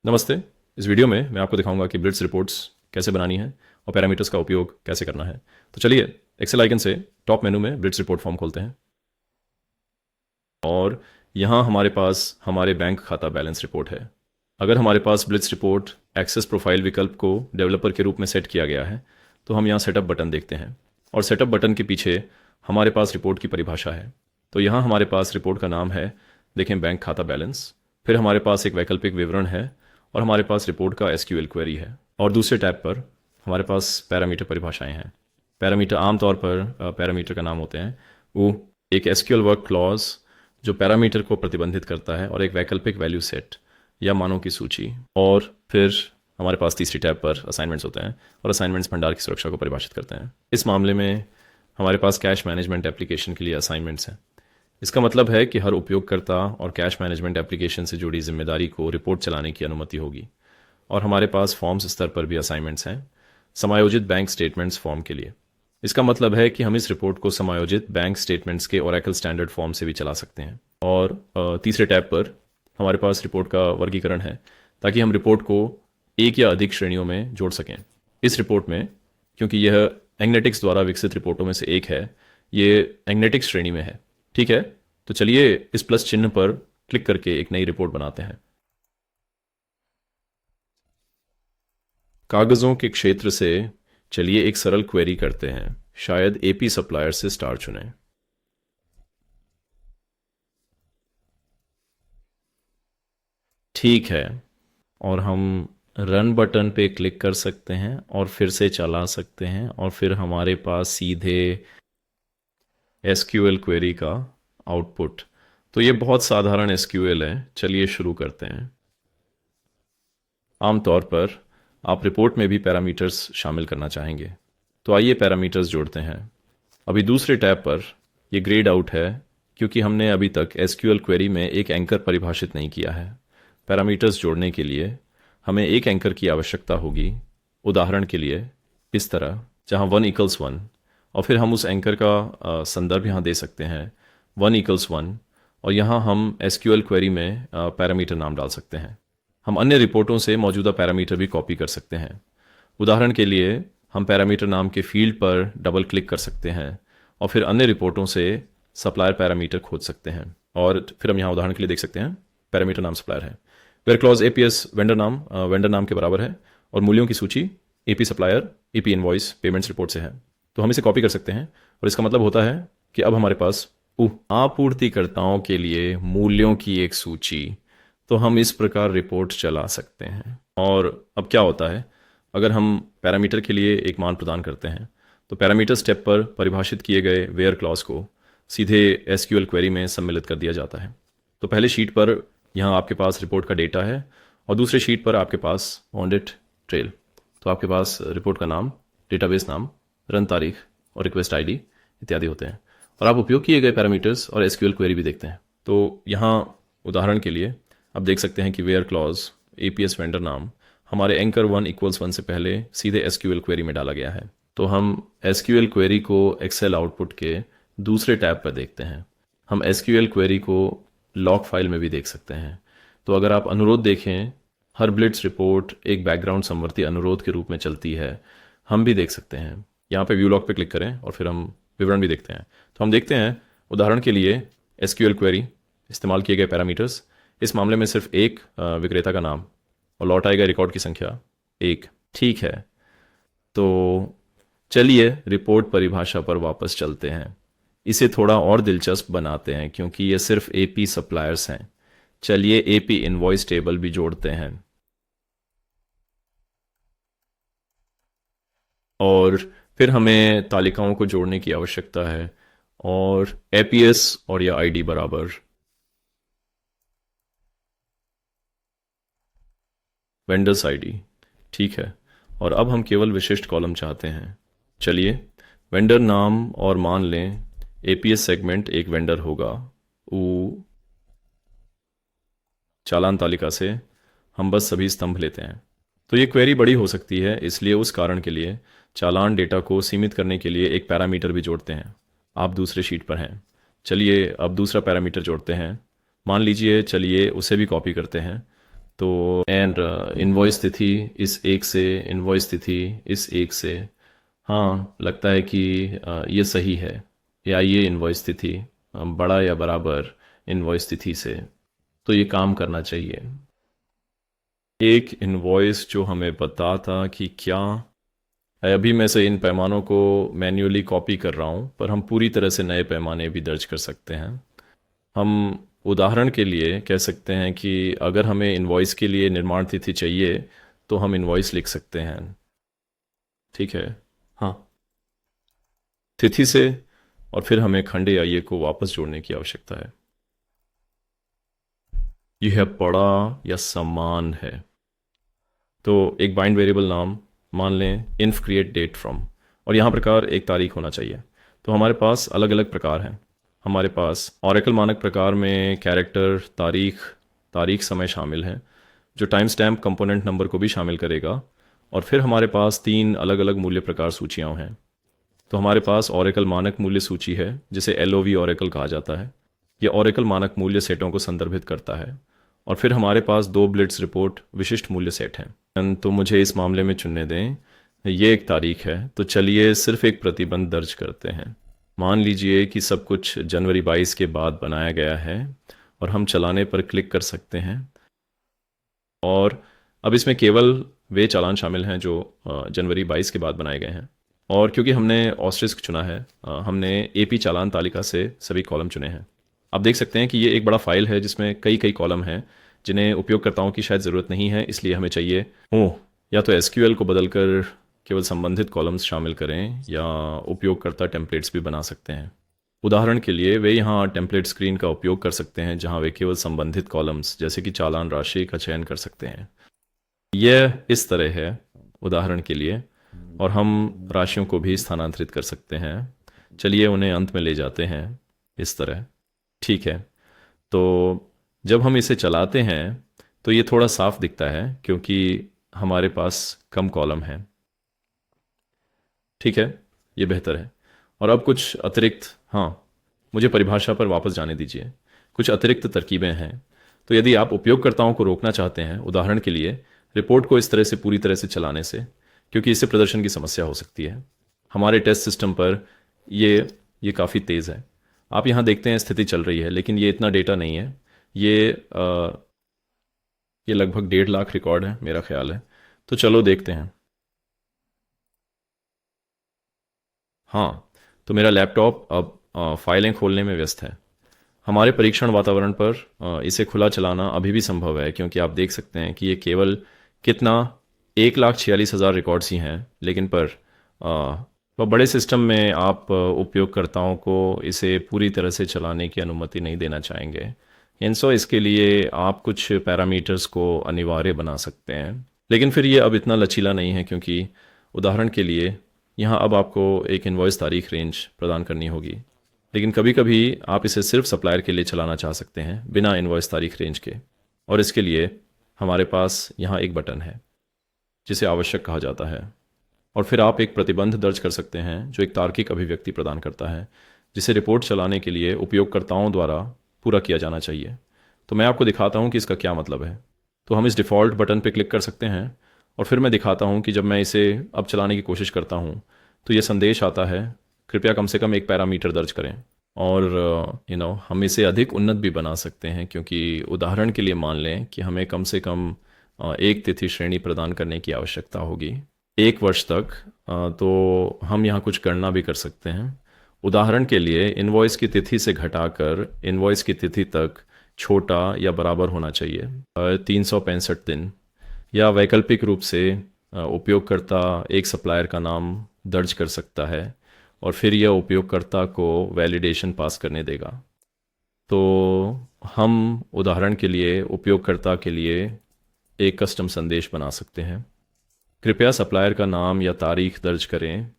नमस्ते। इस वीडियो में मैं आपको दिखाऊंगा कि ब्लिट्स रिपोर्ट्स कैसे बनानी है और पैरामीटर्स का उपयोग कैसे करना है। तो चलिए एक्सेल आइकन से टॉप मेनू में ब्लिट्स रिपोर्ट फॉर्म खोलते हैं और यहाँ हमारे पास हमारे बैंक खाता बैलेंस रिपोर्ट है। अगर हमारे पास ब्लिट्स रिपोर्ट एक्सेस प्रोफाइल विकल्प को डेवलपर के रूप में सेट किया गया है तो हम यहाँ सेटअप बटन देखते हैं और सेटअप बटन के पीछे हमारे पास रिपोर्ट की परिभाषा है। तो यहाँ हमारे पास रिपोर्ट का नाम है, देखें, बैंक खाता बैलेंस। फिर हमारे पास एक वैकल्पिक विवरण है और हमारे पास रिपोर्ट का एसक्यूएल क्वेरी है और दूसरे टैब पर हमारे पास पैरामीटर परिभाषाएं हैं। पैरामीटर आमतौर पर पैरामीटर का नाम होते हैं वो एक एसक्यूएल वर्क क्लॉज जो पैरामीटर को प्रतिबंधित करता है और एक वैकल्पिक वैल्यू सेट या मानों की सूची। और फिर हमारे पास तीसरी टैब पर असाइनमेंट्स होते हैं और असाइनमेंट्स भंडार की सुरक्षा को परिभाषित करते हैं। इस मामले में हमारे पास कैश मैनेजमेंट एप्लीकेशन के लिए असाइनमेंट्स हैं। इसका मतलब है कि हर उपयोगकर्ता और कैश मैनेजमेंट एप्लीकेशन से जुड़ी जिम्मेदारी को रिपोर्ट चलाने की अनुमति होगी। और हमारे पास फॉर्म्स स्तर पर भी असाइनमेंट्स हैं समायोजित बैंक स्टेटमेंट्स फॉर्म के लिए। इसका मतलब है कि हम इस रिपोर्ट को समायोजित बैंक स्टेटमेंट्स के ओरेकल स्टैंडर्ड फॉर्म से भी चला सकते हैं। और तीसरे टैब पर हमारे पास रिपोर्ट का वर्गीकरण है ताकि हम रिपोर्ट को एक या अधिक श्रेणियों में जोड़ सकें। इस रिपोर्ट में, क्योंकि यह एंगनेटिक्स द्वारा विकसित रिपोर्टों में से एक है, ये एंगनेटिक्स श्रेणी में है। ठीक है, तो चलिए इस प्लस चिन्ह पर क्लिक करके एक नई रिपोर्ट बनाते हैं। कागजों के क्षेत्र से चलिए एक सरल क्वेरी करते हैं। शायद एपी सप्लायर से स्टार चुनें। ठीक है, और हम रन बटन पे क्लिक कर सकते हैं और फिर से चला सकते हैं और फिर हमारे पास सीधे एसक्यूएल क्वेरी का आउटपुट। तो ये बहुत साधारण एसक्यूएल है। चलिए शुरू करते हैं। आमतौर पर आप रिपोर्ट में भी पैरामीटर्स शामिल करना चाहेंगे, तो आइए पैरामीटर्स जोड़ते हैं। अभी दूसरे टैब पर ये ग्रेड आउट है क्योंकि हमने अभी तक एसक्यूएल क्वेरी में एक एंकर परिभाषित नहीं किया है। पैरामीटर्स जोड़ने के लिए हमें एक एंकर की आवश्यकता होगी, उदाहरण के लिए इस तरह, जहां 1 = 1, और फिर हम उस एंकर का संदर्भ यहाँ दे सकते हैं 1 = 1, और यहाँ हम एसक्यूएल क्वेरी में पैरामीटर नाम डाल सकते हैं। हम अन्य रिपोर्टों से मौजूदा पैरामीटर भी कॉपी कर सकते हैं। उदाहरण के लिए हम पैरामीटर नाम के फील्ड पर डबल क्लिक कर सकते हैं और फिर अन्य रिपोर्टों से सप्लायर पैरामीटर खोज सकते हैं। और फिर हम यहाँ उदाहरण के लिए देख सकते हैं पैरामीटर नाम सप्लायर है, वेयर क्लॉज एपीएस वेंडर नाम के बराबर है और मूल्यों की सूची AP supplier AP invoice payments report से है। तो हम इसे कॉपी कर सकते हैं और इसका मतलब होता है कि अब हमारे पास आपूर्तिकर्ताओं के लिए मूल्यों की एक सूची। तो हम इस प्रकार रिपोर्ट चला सकते हैं। और अब क्या होता है, अगर हम पैरामीटर के लिए एक मान प्रदान करते हैं तो पैरामीटर स्टेप पर परिभाषित किए गए वेयर क्लॉज को सीधे एसक्यूएल क्वेरी में सम्मिलित कर दिया जाता है। तो पहले शीट पर यहाँ आपके पास रिपोर्ट का डेटा है और दूसरे शीट पर आपके पास ऑडिट ट्रेल। तो आपके पास रिपोर्ट का नाम, डेटाबेस नाम, रन तारीख और रिक्वेस्ट आईडी इत्यादि होते हैं। और आप उपयोग किए गए पैरामीटर्स और एसक्यूएल क्वेरी भी देखते हैं। तो यहाँ उदाहरण के लिए आप देख सकते हैं कि वेयर क्लॉज एपीएस वेंडर नाम हमारे एंकर 1 = 1 से पहले सीधे एसक्यूएल क्वेरी में डाला गया है। तो हम एसक्यूएल क्वेरी को एक्सेल आउटपुट के दूसरे टैब पर देखते हैं। हम एसक्यूएल क्वेरी को लॉग फाइल में भी देख सकते हैं। तो अगर आप अनुरोध देखें, हर ब्लिट्स रिपोर्ट एक बैकग्राउंड समवर्ती अनुरोध के रूप में चलती है, हम भी देख सकते हैं। यहाँ पे व्यू लॉग पे क्लिक करें और फिर हम विवरण भी देखते हैं। तो हम देखते हैं उदाहरण के लिए एसक्यूएल क्वेरी, इस्तेमाल किए गए पैरामीटर्स, इस मामले में सिर्फ एक विक्रेता का नाम और लौट आएगा रिकॉर्ड की संख्या 1। ठीक है, तो चलिए रिपोर्ट परिभाषा पर वापस चलते हैं। इसे थोड़ा और दिलचस्प बनाते हैं क्योंकि ये सिर्फ एपी सप्लायर्स हैं। चलिए एपी इनवॉइस टेबल भी जोड़ते हैं और फिर हमें तालिकाओं को जोड़ने की आवश्यकता है और एपीएस और या आईडी बराबर वेंडर्स आईडी। ठीक है, और अब हम केवल विशिष्ट कॉलम चाहते हैं। चलिए वेंडर नाम और मान लें एपीएस सेगमेंट एक वेंडर होगा। चालान तालिका से हम बस सभी स्तंभ लेते हैं। तो ये क्वेरी बड़ी हो सकती है, इसलिए उस कारण के लिए चालान डेटा को सीमित करने के लिए एक पैरामीटर भी जोड़ते हैं। आप दूसरे शीट पर हैं। चलिए अब दूसरा पैरामीटर जोड़ते हैं। मान लीजिए, चलिए उसे भी कॉपी करते हैं। तो एंड इनवॉइस तिथि इस एक से, इनवॉइस तिथि इस एक से। हाँ, लगता है कि ये सही है, या ये इनवॉइस तिथि बड़ा या बराबर इनवॉइस तिथि से, तो ये काम करना चाहिए। एक इनवॉइस जो हमें बताता कि क्या है, अभी मैं से इन पैमानों को मैन्युअली कॉपी कर रहा हूँ, पर हम पूरी तरह से नए पैमाने भी दर्ज कर सकते हैं। हम उदाहरण के लिए कह सकते हैं कि अगर हमें इनवॉइस के लिए निर्माण तिथि चाहिए तो हम इनवॉइस लिख सकते हैं। ठीक है। हाँ, तिथि से, और फिर हमें खंड या ये को वापस जोड़ने की आवश्यकता है। यह बड़ा या समान है, तो एक बाइंड वेरिएबल नाम मान लें इन्फ क्रिएट डेट फ्रॉम, और यहाँ प्रकार एक तारीख होना चाहिए। तो हमारे पास अलग अलग प्रकार हैं। हमारे पास ऑरेकल मानक प्रकार में कैरेक्टर, तारीख, तारीख समय शामिल है, जो टाइम स्टैम्प कंपोनेंट नंबर को भी शामिल करेगा। और फिर हमारे पास 3 अलग अलग मूल्य प्रकार सूचियाँ हैं। तो हमारे पास ओरेकल मानक मूल्य सूची है, जिसे LOV ओरेकल कहा जाता है। यह ओरेकल मानक मूल्य सेटों को संदर्भित करता है। और फिर हमारे पास 2 ब्लिट्स रिपोर्ट विशिष्ट मूल्य सेट हैं। तो मुझे इस मामले में चुनने दें। ये एक तारीख है, तो चलिए सिर्फ एक प्रतिबंध दर्ज करते हैं। मान लीजिए कि सब कुछ जनवरी 22 के बाद बनाया गया है, और हम चलाने पर क्लिक कर सकते हैं। और अब इसमें केवल वे चालान शामिल हैं जो जनवरी 22 के बाद बनाए गए हैं। और क्योंकि हमने ऑस्ट्रिस्क चुना है, हमने AP चालान तालिका से सभी कॉलम चुने हैं। आप देख सकते हैं कि ये एक बड़ा फाइल है जिसमें कई कई कॉलम हैं, जिन्हें उपयोगकर्ताओं की शायद ज़रूरत नहीं है, इसलिए हमें चाहिए या तो SQL को बदलकर केवल संबंधित कॉलम्स शामिल करें, या उपयोगकर्ता टेम्पलेट्स भी बना सकते हैं। उदाहरण के लिए वे यहाँ टेम्पलेट स्क्रीन का उपयोग कर सकते हैं, जहाँ वे केवल संबंधित कॉलम्स जैसे कि चालान राशि का चयन कर सकते हैं। यह इस तरह है उदाहरण के लिए, और हम राशियों को भी स्थानांतरित कर सकते हैं। चलिए उन्हें अंत में ले जाते हैं इस तरह। ठीक है, तो जब हम इसे चलाते हैं तो ये थोड़ा साफ दिखता है, क्योंकि हमारे पास कम कॉलम है। ठीक है, ये बेहतर है। और अब कुछ अतिरिक्त, हाँ, मुझे परिभाषा पर वापस जाने दीजिए। कुछ अतिरिक्त तरकीबें हैं। तो यदि आप उपयोगकर्ताओं को रोकना चाहते हैं, उदाहरण के लिए रिपोर्ट को इस तरह से पूरी तरह से चलाने से, क्योंकि इससे प्रदर्शन की समस्या हो सकती है। हमारे टेस्ट सिस्टम पर ये काफ़ी तेज़ है। आप यहाँ देखते हैं स्थिति चल रही है, लेकिन ये इतना डेटा नहीं है। ये लगभग 1.5 लाख रिकॉर्ड है मेरा ख्याल है। तो चलो देखते हैं। हाँ, तो मेरा लैपटॉप अब फाइलें खोलने में व्यस्त है। हमारे परीक्षण वातावरण पर इसे खुला चलाना अभी भी संभव है, क्योंकि आप देख सकते हैं कि ये केवल कितना 1,46,000 रिकॉर्ड्स ही हैं। लेकिन पर वह बड़े सिस्टम में आप उपयोगकर्ताओं को इसे पूरी तरह से चलाने की अनुमति नहीं देना चाहेंगे। सो इसके लिए आप कुछ पैरामीटर्स को अनिवार्य बना सकते हैं। लेकिन फिर ये अब इतना लचीला नहीं है, क्योंकि उदाहरण के लिए यहाँ अब आपको एक इनवॉइस तारीख रेंज प्रदान करनी होगी। लेकिन कभी कभी आप इसे सिर्फ सप्लायर के लिए चलाना चाह सकते हैं, बिना इनवॉइस तारीख रेंज के। और इसके लिए हमारे पास यहाँ एक बटन है जिसे आवश्यक कहा जाता है। और फिर आप एक प्रतिबंध दर्ज कर सकते हैं जो एक तार्किक अभिव्यक्ति प्रदान करता है, जिसे रिपोर्ट चलाने के लिए उपयोगकर्ताओं द्वारा पूरा किया जाना चाहिए। तो मैं आपको दिखाता हूँ कि इसका क्या मतलब है। तो हम इस डिफ़ॉल्ट बटन पर क्लिक कर सकते हैं, और फिर मैं दिखाता हूँ कि जब मैं इसे अब चलाने की कोशिश करता हूँ तो ये संदेश आता है, कृपया कम से कम एक पैरामीटर दर्ज करें। और हम इसे अधिक उन्नत भी बना सकते हैं, क्योंकि उदाहरण के लिए मान लें कि हमें कम से कम एक तिथि श्रेणी प्रदान करने की आवश्यकता होगी 1 वर्ष तक। तो हम यहाँ कुछ गणना भी कर सकते हैं। उदाहरण के लिए इनवॉइस की तिथि से घटाकर इनवॉइस की तिथि तक छोटा या बराबर होना चाहिए 365 दिन। या वैकल्पिक रूप से उपयोगकर्ता एक सप्लायर का नाम दर्ज कर सकता है, और फिर यह उपयोगकर्ता को वैलिडेशन पास करने देगा। तो हम उदाहरण के लिए उपयोगकर्ता के लिए एक कस्टम संदेश बना सकते हैं, कृपया सप्लायर का नाम या तारीख दर्ज करें,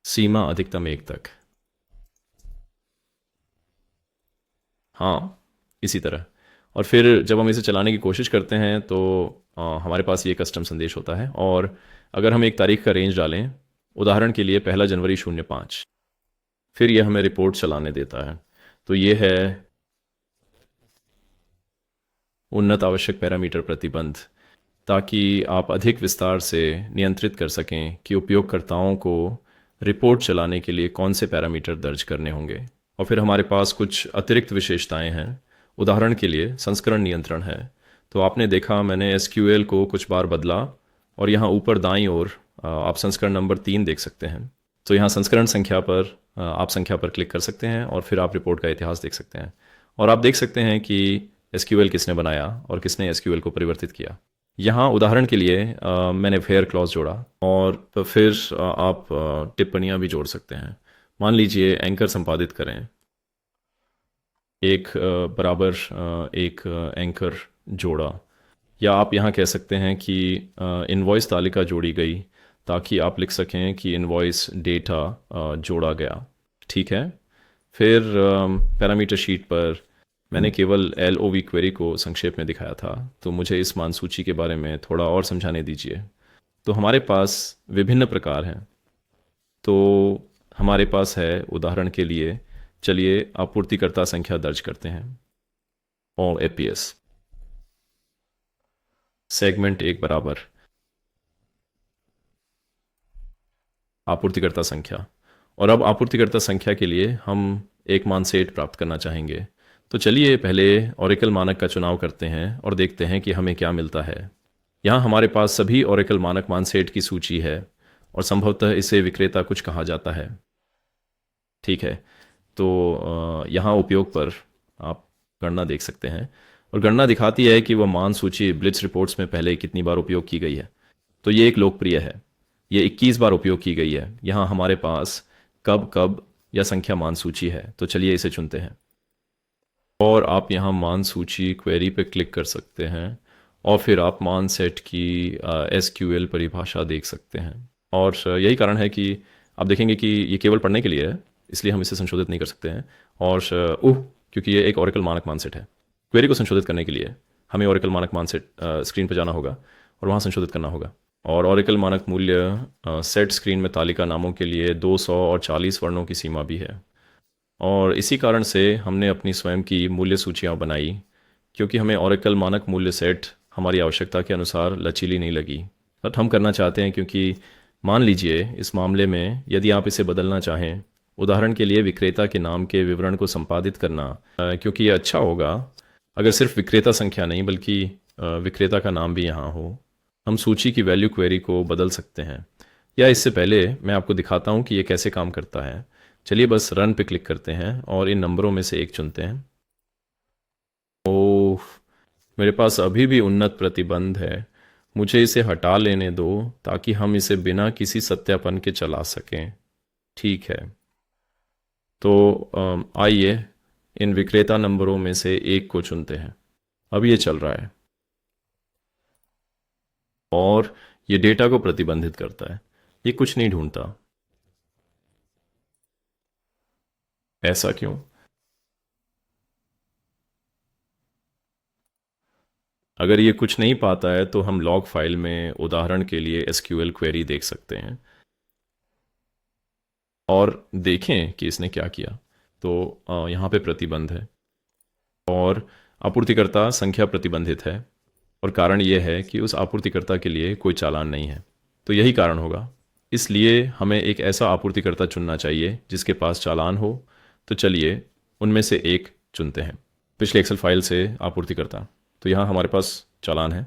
सीमा अधिकतम 1 तक। हाँ, इसी तरह। और फिर जब हम इसे चलाने की कोशिश करते हैं तो हमारे पास ये कस्टम संदेश होता है। और अगर हम एक तारीख का रेंज डालें, उदाहरण के लिए 1 जनवरी 05, फिर यह हमें रिपोर्ट चलाने देता है। तो ये है उन्नत आवश्यक पैरामीटर प्रतिबंध, ताकि आप अधिक विस्तार से नियंत्रित कर सकें कि उपयोगकर्ताओं को रिपोर्ट चलाने के लिए कौन से पैरामीटर दर्ज करने होंगे। और फिर हमारे पास कुछ अतिरिक्त विशेषताएं हैं। उदाहरण के लिए संस्करण नियंत्रण है। तो आपने देखा मैंने एसक्यूएल को कुछ बार बदला और यहाँ ऊपर दाईं ओर आप संस्करण नंबर 3 देख सकते हैं। तो यहाँ संस्करण संख्या पर आप संख्या पर क्लिक कर सकते हैं और फिर आप रिपोर्ट का इतिहास देख सकते हैं। और आप देख सकते हैं कि एसक्यूएल किसने बनाया और किसने एसक्यूएल को परिवर्तित किया। यहाँ उदाहरण के लिए मैंने फेयर क्लॉज जोड़ा और तो फिर आप टिप्पणियाँ भी जोड़ सकते हैं। मान लीजिए एंकर संपादित करें, एक बराबर एक एंकर जोड़ा, या आप यहाँ कह सकते हैं कि इनवॉइस तालिका जोड़ी गई, ताकि आप लिख सकें कि इनवॉइस डेटा जोड़ा गया। ठीक है। फिर पैरामीटर शीट पर मैंने केवल LOV क्वेरी को संक्षेप में दिखाया था, तो मुझे इस मान सूची के बारे में थोड़ा और समझाने दीजिए। तो हमारे पास विभिन्न प्रकार हैं। तो हमारे पास है, उदाहरण के लिए चलिए आपूर्तिकर्ता संख्या दर्ज करते हैं। ऑल APS सेगमेंट एक बराबर आपूर्तिकर्ता संख्या। और अब आपूर्तिकर्ता संख्या के लिए हम एक मान सेट प्राप्त करना चाहेंगे। तो चलिए पहले ओरेकल मानक का चुनाव करते हैं और देखते हैं कि हमें क्या मिलता है। यहाँ हमारे पास सभी ओरेकल मानक मान सेट की सूची है और संभवतः इसे विक्रेता कुछ कहा जाता है। ठीक है। तो यहाँ उपयोग पर आप गणना देख सकते हैं और गणना दिखाती है कि वह मान सूची ब्लिट्स रिपोर्ट्स में पहले कितनी बार उपयोग की गई है। तो ये एक लोकप्रिय है, ये 21 बार उपयोग की गई है। यहाँ हमारे पास कब कब या संख्या मान सूची है। तो चलिए इसे चुनते हैं और आप यहाँ मान सूची क्वेरी पे क्लिक कर सकते हैं और फिर आप मान सेट की SQL परिभाषा देख सकते हैं। और यही कारण है कि आप देखेंगे कि ये केवल पढ़ने के लिए है, इसलिए हम इसे संशोधित नहीं कर सकते हैं। और क्योंकि ये एक ओरेकल मानक मान सेट है, क्वेरी को संशोधित करने के लिए हमें ओरेकल मानक मान सेट स्क्रीन पर जाना होगा और वहाँ संशोधित करना होगा। और ओरेकल मानक मूल्य सेट स्क्रीन में तालिका नामों के लिए 200 और 40 वर्णों की सीमा भी है। और इसी कारण से हमने अपनी स्वयं की मूल्य सूचियाँ बनाई, क्योंकि हमें ओरेकल मानक मूल्य सेट हमारी आवश्यकता के अनुसार लचीली नहीं लगी। बट हम करना चाहते हैं, क्योंकि मान लीजिए इस मामले में यदि आप इसे बदलना चाहें, उदाहरण के लिए विक्रेता के नाम के विवरण को संपादित करना, क्योंकि ये अच्छा होगा अगर सिर्फ विक्रेता संख्या नहीं बल्कि विक्रेता का नाम भी यहाँ हो। हम सूची की वैल्यू क्वेरी को बदल सकते हैं, या इससे पहले मैं आपको दिखाता हूँ कि ये कैसे काम करता है। चलिए बस रन पे क्लिक करते हैं और इन नंबरों में से एक चुनते हैं। ओह, मेरे पास अभी भी उन्नत प्रतिबंध है। मुझे इसे हटा लेने दो ताकि हम इसे बिना किसी सत्यापन के चला सकें। ठीक है। तो आइए इन विक्रेता नंबरों में से एक को चुनते हैं। अब ये चल रहा है और ये डेटा को प्रतिबंधित करता है। ये कुछ नहीं ढूंढता। ऐसा क्यों? अगर ये कुछ नहीं पाता है तो हम लॉग फाइल में उदाहरण के लिए SQL क्वेरी देख सकते हैं और देखें कि इसने क्या किया। तो यहाँ पे प्रतिबंध है और आपूर्तिकर्ता संख्या प्रतिबंधित है, और कारण ये है कि उस आपूर्तिकर्ता के लिए कोई चालान नहीं है। तो यही कारण होगा। इसलिए हमें एक ऐसा आपूर्तिकर्ता चुनना चाहिए जिसके पास चालान हो। तो चलिए उनमें से एक चुनते हैं। पिछले एक्सेल फाइल से आपूर्तिकर्ता, तो यहाँ हमारे पास चालान है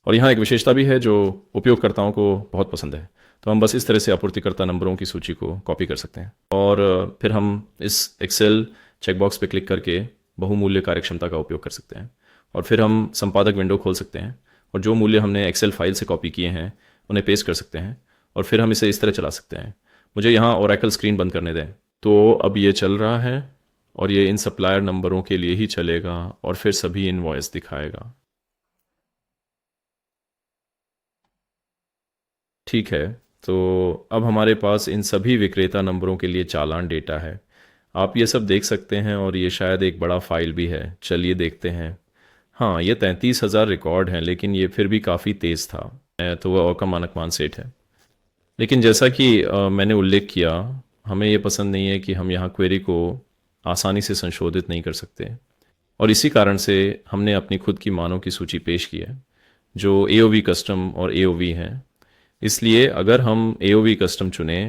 और यहाँ एक विशेषता भी है जो उपयोगकर्ताओं को बहुत पसंद है। तो हम बस इस तरह से आपूर्तिकर्ता नंबरों की सूची को कॉपी कर सकते हैं और फिर हम इस एक्सेल चेकबॉक्स पे क्लिक करके बहुमूल्य कार्यक्षमता का उपयोग कर सकते हैं और फिर हम संपादक विंडो खोल सकते हैं और जो मूल्य हमने एक्सेल फाइल से कॉपी किए हैं उन्हें पेस्ट कर सकते हैं और फिर हम इसे इस तरह चला सकते हैं। मुझे यहाँ ओरेकल स्क्रीन बंद करने दें। तो अब ये चल रहा है और ये इन सप्लायर नंबरों के लिए ही चलेगा और फिर सभी इनवॉइस दिखाएगा। ठीक है। तो अब हमारे पास इन सभी विक्रेता नंबरों के लिए चालान डेटा है। आप ये सब देख सकते हैं और ये शायद एक बड़ा फाइल भी है। चलिए देखते हैं। हाँ, ये 33,000 रिकॉर्ड हैं, लेकिन ये फिर भी काफ़ी तेज़ था। तो वह और का मानक मान सेट है। लेकिन जैसा कि मैंने उल्लेख किया, हमें ये पसंद नहीं है कि हम यहाँ क्वेरी को आसानी से संशोधित नहीं कर सकते। और इसी कारण से हमने अपनी खुद की मानों की सूची पेश की है जो AOV कस्टम और AOV है। इसलिए अगर हम AOV कस्टम चुने,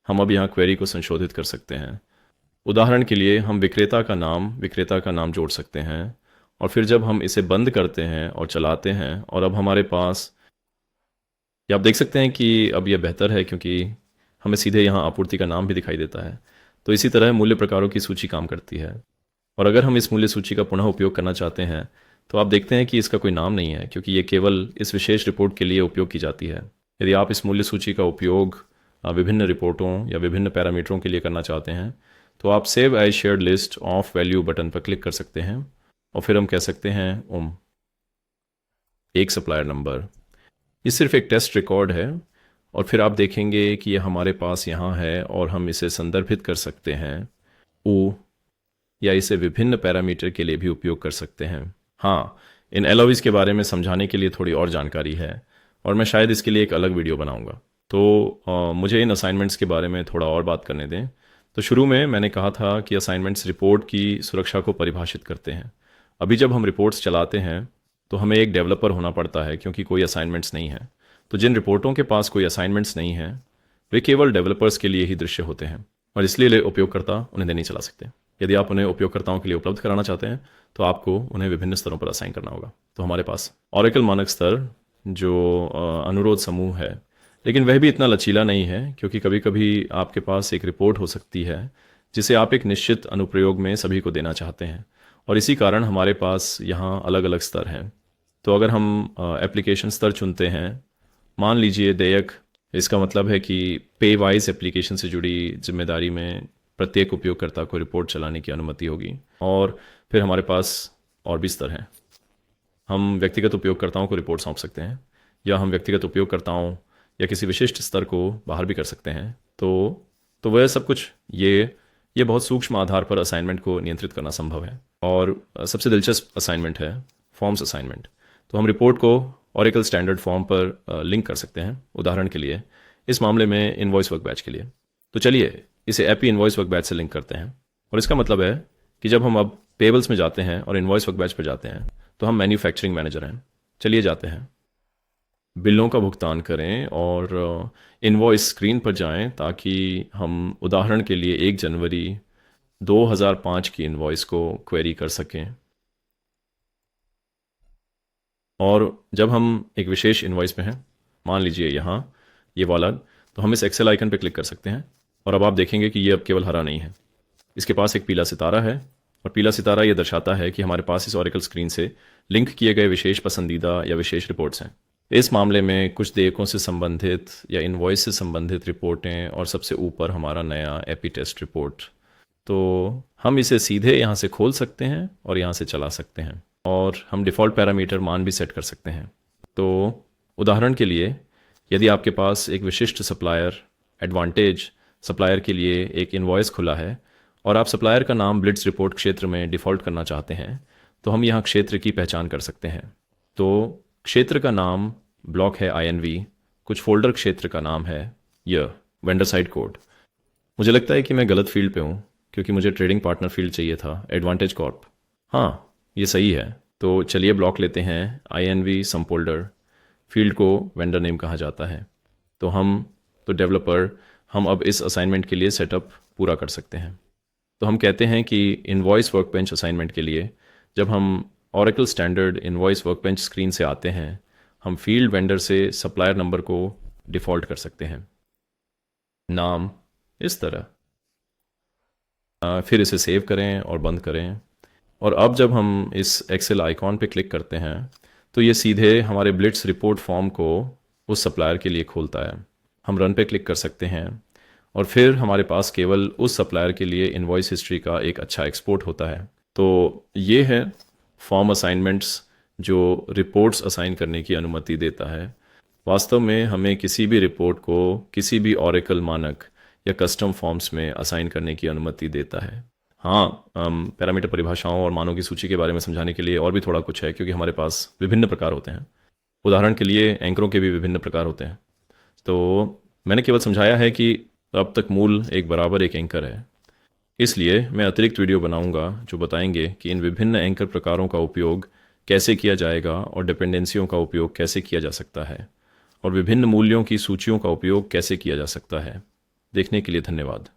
हम अब यहाँ क्वेरी को संशोधित कर सकते हैं। उदाहरण के लिए हम विक्रेता का नाम जोड़ सकते हैं, और फिर जब हम इसे बंद करते हैं और चलाते हैं, और अब हमारे पास, ये आप देख सकते हैं कि अब यह बेहतर है क्योंकि हमें सीधे यहाँ आपूर्ति का नाम भी दिखाई देता है। तो इसी तरह मूल्य प्रकारों की सूची काम करती है। और अगर हम इस मूल्य सूची का पुनः उपयोग करना चाहते हैं तो आप देखते हैं कि इसका कोई नाम नहीं है क्योंकि ये केवल इस विशेष रिपोर्ट के लिए उपयोग की जाती है। यदि आप इस मूल्य सूची का उपयोग विभिन्न रिपोर्टों या विभिन्न पैरामीटरों के लिए करना चाहते हैं तो आप save as shared list of value button पर क्लिक कर सकते हैं, और फिर हम कह सकते हैं एक सप्लायर नंबर। ये सिर्फ एक टेस्ट रिकॉर्ड है, और फिर आप देखेंगे कि ये हमारे पास यहाँ है और हम इसे संदर्भित कर सकते हैं ओ, या इसे विभिन्न पैरामीटर के लिए भी उपयोग कर सकते हैं। हाँ, इन एलओवीज के बारे में समझाने के लिए थोड़ी और जानकारी है और मैं शायद इसके लिए एक अलग वीडियो बनाऊंगा। तो मुझे इन असाइनमेंट्स के बारे में थोड़ा और बात करने दें। तो शुरू में मैंने कहा था कि असाइनमेंट्स रिपोर्ट की सुरक्षा को परिभाषित करते हैं। अभी जब हम रिपोर्ट्स चलाते हैं तो हमें एक डेवलपर होना पड़ता है क्योंकि कोई असाइनमेंट्स नहीं है। तो जिन रिपोर्टों के पास कोई असाइनमेंट्स नहीं है वे केवल डेवलपर्स के लिए ही दृश्य होते हैं, और इसलिए उपयोगकर्ता उन्हें नहीं चला सकते। यदि आप उन्हें उपयोगकर्ताओं के लिए उपलब्ध कराना चाहते हैं तो आपको उन्हें विभिन्न स्तरों पर असाइन करना होगा। तो हमारे पास ऑरेकल मानक स्तर जो अनुरोध समूह है, लेकिन वह भी इतना लचीला नहीं है क्योंकि कभी कभी आपके पास एक रिपोर्ट हो सकती है जिसे आप एक निश्चित अनुप्रयोग में सभी को देना चाहते हैं, और इसी कारण हमारे पास यहाँ अलग अलग स्तर हैं। तो अगर हम एप्लीकेशन स्तर चुनते हैं, मान लीजिए देयक, इसका मतलब है कि पे वाइज एप्लीकेशन से जुड़ी जिम्मेदारी में प्रत्येक उपयोगकर्ता को रिपोर्ट चलाने की अनुमति होगी। और फिर हमारे पास और भी स्तर हैं। हम व्यक्तिगत उपयोगकर्ताओं को रिपोर्ट सौंप सकते हैं, या हम व्यक्तिगत उपयोगकर्ताओं या किसी विशिष्ट स्तर को बाहर भी कर सकते हैं। तो वह सब कुछ ये बहुत सूक्ष्म आधार पर असाइनमेंट को नियंत्रित करना संभव है। और सबसे दिलचस्प असाइनमेंट है फॉर्म्स असाइनमेंट। तो हम रिपोर्ट को ऑरेकल स्टैंडर्ड फॉर्म पर लिंक कर सकते हैं। उदाहरण के लिए इस मामले में इनवॉइस वर्क बैच के लिए। तो चलिए इसे एपी इनवॉइस वर्क बैच से लिंक करते हैं, और इसका मतलब है कि जब हम अब पेबल्स में जाते हैं और इनवॉइस वर्क बैच पर जाते हैं तो हम मैन्युफैक्चरिंग मैनेजर हैं। चलिए जाते हैं, बिलों का भुगतान करें और इनवॉइस स्क्रीन पर जाएं ताकि हम उदाहरण के लिए 1 जनवरी 2005 की इनवॉइस को क्वेरी कर सकें। और जब हम एक विशेष इनवॉइस में हैं, मान लीजिए यहाँ ये वाला, तो हम इस एक्सेल आइकन पर क्लिक कर सकते हैं, और अब आप देखेंगे कि ये अब केवल हरा नहीं है, इसके पास एक पीला सितारा है। और पीला सितारा ये दर्शाता है कि हमारे पास इस ऑरेकल स्क्रीन से लिंक किए गए विशेष पसंदीदा या विशेष रिपोर्ट्स हैं। इस मामले में कुछ देयकों से संबंधित या इनवॉइस से संबंधित रिपोर्टें, और सबसे ऊपर हमारा नया एपी टेस्ट रिपोर्ट। तो हम इसे सीधे यहाँ से खोल सकते हैं और यहाँ से चला सकते हैं, और हम डिफ़ॉल्ट पैरामीटर मान भी सेट कर सकते हैं। तो उदाहरण के लिए यदि आपके पास एक विशिष्ट सप्लायर एडवांटेज सप्लायर के लिए एक इनवॉइस खुला है और आप सप्लायर का नाम ब्लिट्स रिपोर्ट क्षेत्र में डिफ़ॉल्ट करना चाहते हैं, तो हम यहाँ क्षेत्र की पहचान कर सकते हैं। तो क्षेत्र का नाम ब्लॉक है INV, कुछ फोल्डर क्षेत्र का नाम है यह वेंडर साइड कोड। मुझे लगता है कि मैं गलत फील्ड पे हूँ क्योंकि मुझे ट्रेडिंग पार्टनर फील्ड चाहिए था, एडवांटेज कॉर्प। हाँ, ये सही है। तो चलिए ब्लॉक लेते हैं INV सम फोल्डर, फील्ड को वेंडर नेम कहा जाता है। तो डेवलपर हम अब इस असाइनमेंट के लिए सेटअप पूरा कर सकते हैं। तो हम कहते हैं कि इनवॉइस वर्कबेंच असाइनमेंट के लिए जब हम oracle standard invoice workbench screen से आते हैं, हम फील्ड वेंडर से सप्लायर नंबर को डिफ़ॉल्ट कर सकते हैं, नाम इस तरह। फिर इसे सेव करें और बंद करें। और अब जब हम इस एक्सेल आइकॉन पे क्लिक करते हैं तो ये सीधे हमारे ब्लिट्स रिपोर्ट फॉर्म को उस सप्लायर के लिए खोलता है। हम रन पे क्लिक कर सकते हैं, और फिर हमारे पास केवल उस सप्लायर के लिए इनवॉइस हिस्ट्री का एक अच्छा एक्सपोर्ट होता है। तो ये है फॉर्म असाइनमेंट्स जो रिपोर्ट्स असाइन करने की अनुमति देता है। वास्तव में हमें किसी भी रिपोर्ट को किसी भी ऑरेकल मानक या कस्टम फॉर्म्स में असाइन करने की अनुमति देता है। हाँ, पैरामीटर परिभाषाओं और मानों की सूची के बारे में समझाने के लिए और भी थोड़ा कुछ है क्योंकि हमारे पास विभिन्न प्रकार होते हैं। उदाहरण के लिए एंकरों के भी विभिन्न प्रकार होते हैं। तो मैंने केवल समझाया है कि अब तक मूल एक बराबर एक एंकर है। इसलिए मैं अतिरिक्त वीडियो बनाऊंगा जो बताएंगे कि इन विभिन्न एंकर प्रकारों का उपयोग कैसे किया जाएगा और डिपेंडेंसियों का उपयोग कैसे किया जा सकता है और विभिन्न मूल्यों की सूचियों का उपयोग कैसे किया जा सकता है। देखने के लिए धन्यवाद।